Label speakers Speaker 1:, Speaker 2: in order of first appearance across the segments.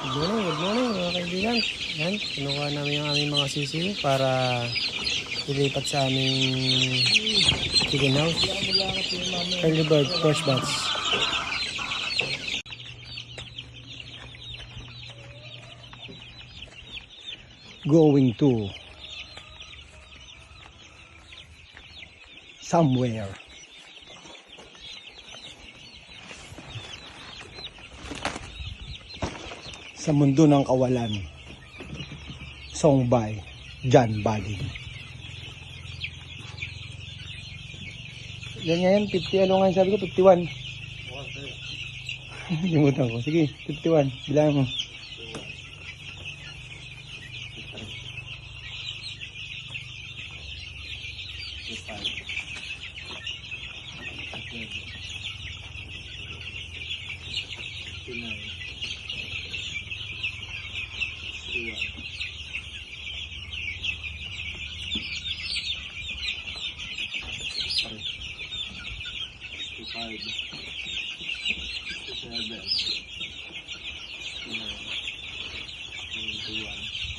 Speaker 1: Good morning mga kaibigan. Yan, kinuha namin yung aming mga sisiw para ilipat sa aming chicken house. Early bird, first batch. Going to somewhere. Sa mundo ng kawalan. Song by John Badin. Yan ngayon, 50, ano nga sabi ko, 51. Limutan ko. Sige, 51. Bilangan mo.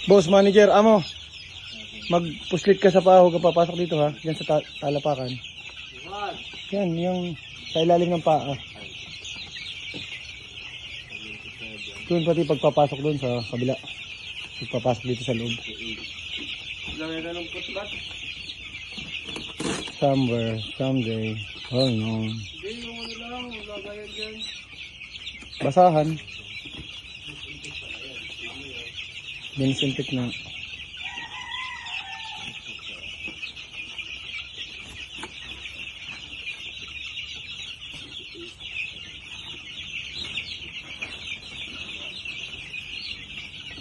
Speaker 1: Boss manager, amo. Magpuslit ka sa paho ka papasok dito ha. Yan sa talapakan. Yan, yung sa ilalim ng paa. Doon pati pagpapasok doon sa kabila. Pagpapasok dito sa loob. Somewhere, someday. Oh no. Basahan. Dinisintik na.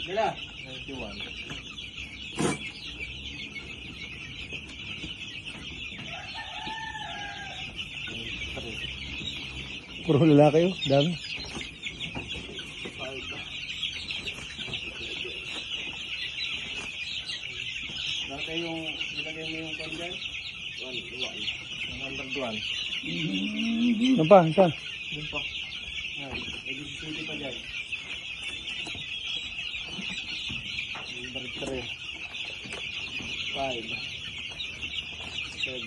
Speaker 2: Gila, 91.
Speaker 1: Puro lalaki yun, dami.
Speaker 2: Dati yung nilagay mo yung kandyan? 101.
Speaker 1: Ano pa? Isa?
Speaker 2: Doon pa. Yan. May 17 pa dyan. Number 3. 5. 7. 9.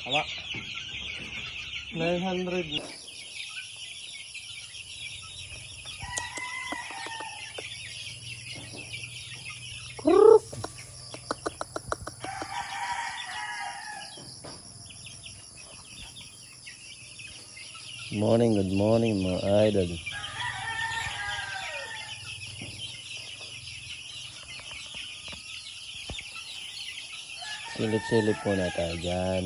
Speaker 2: Tama. 900.
Speaker 1: Good morning mga idol. Silip-silip muna tayo dyan.